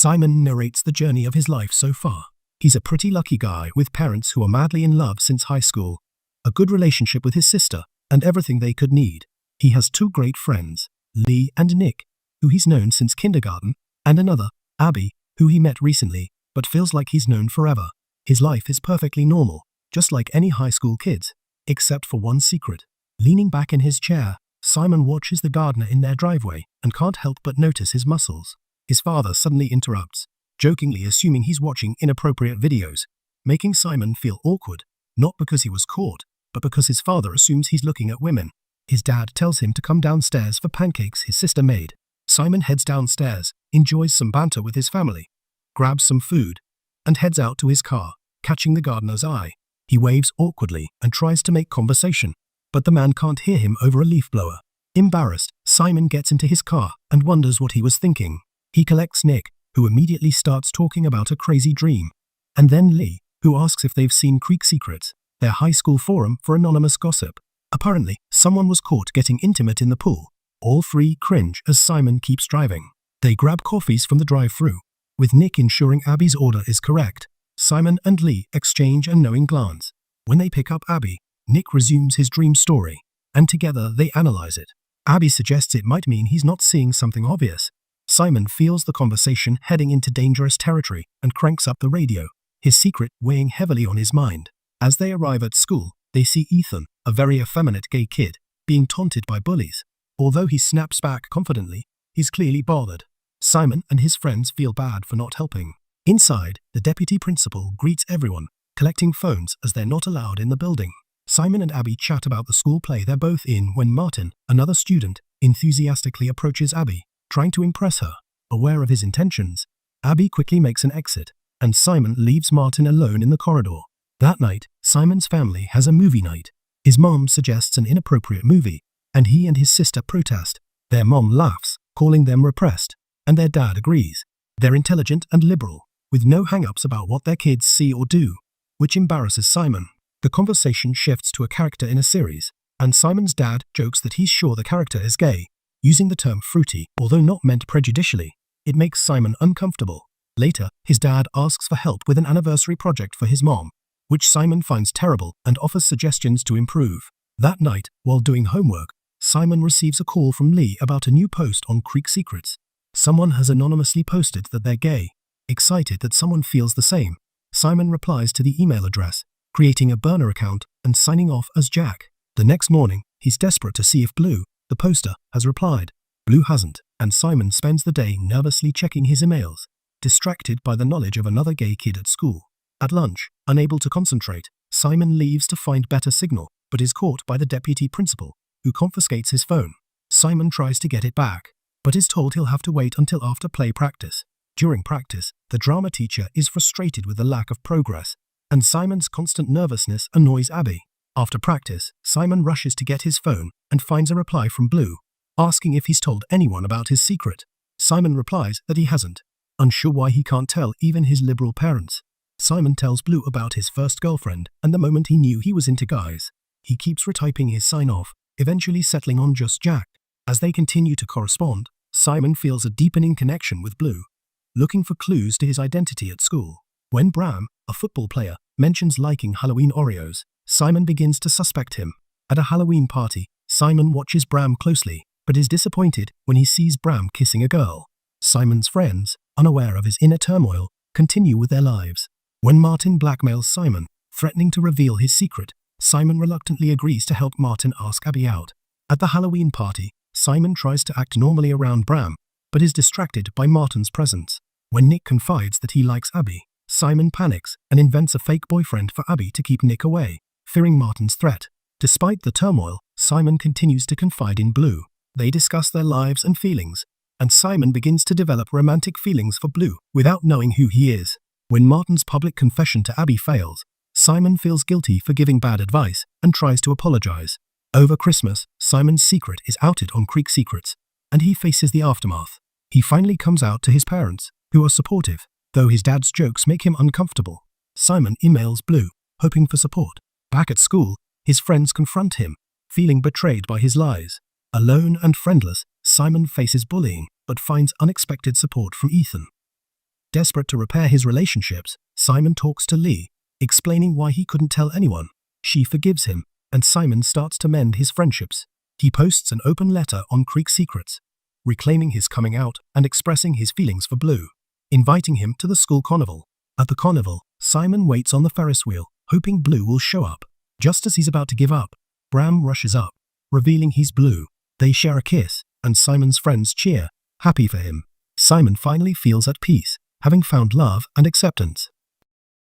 Simon narrates the journey of his life so far. He's a pretty lucky guy with parents who are madly in love since high school, a good relationship with his sister, and everything they could need. He has two great friends, Lee and Nick, who he's known since kindergarten, and another, Abby, who he met recently, but feels like he's known forever. His life is perfectly normal, just like any high school kids, except for one secret. Leaning back in his chair, Simon watches the gardener in their driveway and can't help but notice his muscles. His father suddenly interrupts, jokingly assuming he's watching inappropriate videos, making Simon feel awkward, not because he was caught, but because his father assumes he's looking at women. His dad tells him to come downstairs for pancakes his sister made. Simon heads downstairs, enjoys some banter with his family, grabs some food, and heads out to his car, catching the gardener's eye. He waves awkwardly and tries to make conversation, but the man can't hear him over a leaf blower. Embarrassed, Simon gets into his car and wonders what he was thinking. He collects Nick, who immediately starts talking about a crazy dream, and then Lee, who asks if they've seen Creek Secrets, their high school forum for anonymous gossip. Apparently, someone was caught getting intimate in the pool. All three cringe as Simon keeps driving. They grab coffees from the drive-thru, with Nick ensuring Abby's order is correct. Simon and Lee exchange a knowing glance. When they pick up Abby, Nick resumes his dream story, and together they analyze it. Abby suggests it might mean he's not seeing something obvious. Simon feels the conversation heading into dangerous territory and cranks up the radio, his secret weighing heavily on his mind. As they arrive at school, they see Ethan, a very effeminate gay kid, being taunted by bullies. Although he snaps back confidently, he's clearly bothered. Simon and his friends feel bad for not helping. Inside, the deputy principal greets everyone, collecting phones as they're not allowed in the building. Simon and Abby chat about the school play they're both in when Martin, another student, enthusiastically approaches Abby, trying to impress her. Aware of his intentions, Abby quickly makes an exit, and Simon leaves Martin alone in the corridor. That night, Simon's family has a movie night. His mom suggests an inappropriate movie, and he and his sister protest. Their mom laughs, calling them repressed, and their dad agrees. They're intelligent and liberal, with no hang-ups about what their kids see or do, which embarrasses Simon. The conversation shifts to a character in a series, and Simon's dad jokes that he's sure the character is gay, using the term fruity, although not meant prejudicially. It makes Simon uncomfortable. Later, his dad asks for help with an anniversary project for his mom, which Simon finds terrible and offers suggestions to improve. That night, while doing homework, Simon receives a call from Lee about a new post on Creek Secrets. Someone has anonymously posted that they're gay. Excited that someone feels the same, Simon replies to the email address, creating a burner account and signing off as Jack. The next morning, he's desperate to see if Blue, the poster, has replied. Blue hasn't, and Simon spends the day nervously checking his emails, distracted by the knowledge of another gay kid at school. At lunch, unable to concentrate, Simon leaves to find better signal, but is caught by the deputy principal, who confiscates his phone. Simon tries to get it back, but is told he'll have to wait until after play practice. During practice, the drama teacher is frustrated with the lack of progress, and Simon's constant nervousness annoys Abby. After practice, Simon rushes to get his phone and finds a reply from Blue, asking if he's told anyone about his secret. Simon replies that he hasn't, unsure why he can't tell even his liberal parents. Simon tells Blue about his first girlfriend and the moment he knew he was into guys. He keeps retyping his sign-off, eventually settling on just Jack. As they continue to correspond, Simon feels a deepening connection with Blue, looking for clues to his identity at school. When Bram, a football player, mentions liking Halloween Oreos, Simon begins to suspect him. At a Halloween party, Simon watches Bram closely, but is disappointed when he sees Bram kissing a girl. Simon's friends, unaware of his inner turmoil, continue with their lives. When Martin blackmails Simon, threatening to reveal his secret, Simon reluctantly agrees to help Martin ask Abby out. At the Halloween party, Simon tries to act normally around Bram, but is distracted by Martin's presence. When Nick confides that he likes Abby, Simon panics and invents a fake boyfriend for Abby to keep Nick away, fearing Martin's threat. Despite the turmoil, Simon continues to confide in Blue. They discuss their lives and feelings, and Simon begins to develop romantic feelings for Blue without knowing who he is. When Martin's public confession to Abby fails, Simon feels guilty for giving bad advice and tries to apologize. Over Christmas, Simon's secret is outed on Creek Secrets, and he faces the aftermath. He finally comes out to his parents, who are supportive, though his dad's jokes make him uncomfortable. Simon emails Blue, hoping for support. Back at school, his friends confront him, feeling betrayed by his lies. Alone and friendless, Simon faces bullying, but finds unexpected support from Ethan. Desperate to repair his relationships, Simon talks to Lee, explaining why he couldn't tell anyone. She forgives him, and Simon starts to mend his friendships. He posts an open letter on Creek Secrets, reclaiming his coming out and expressing his feelings for Blue, inviting him to the school carnival. At the carnival, Simon waits on the Ferris wheel, hoping Blue will show up. Just as he's about to give up, Bram rushes up, revealing he's Blue. They share a kiss, and Simon's friends cheer, happy for him. Simon finally feels at peace, having found love and acceptance.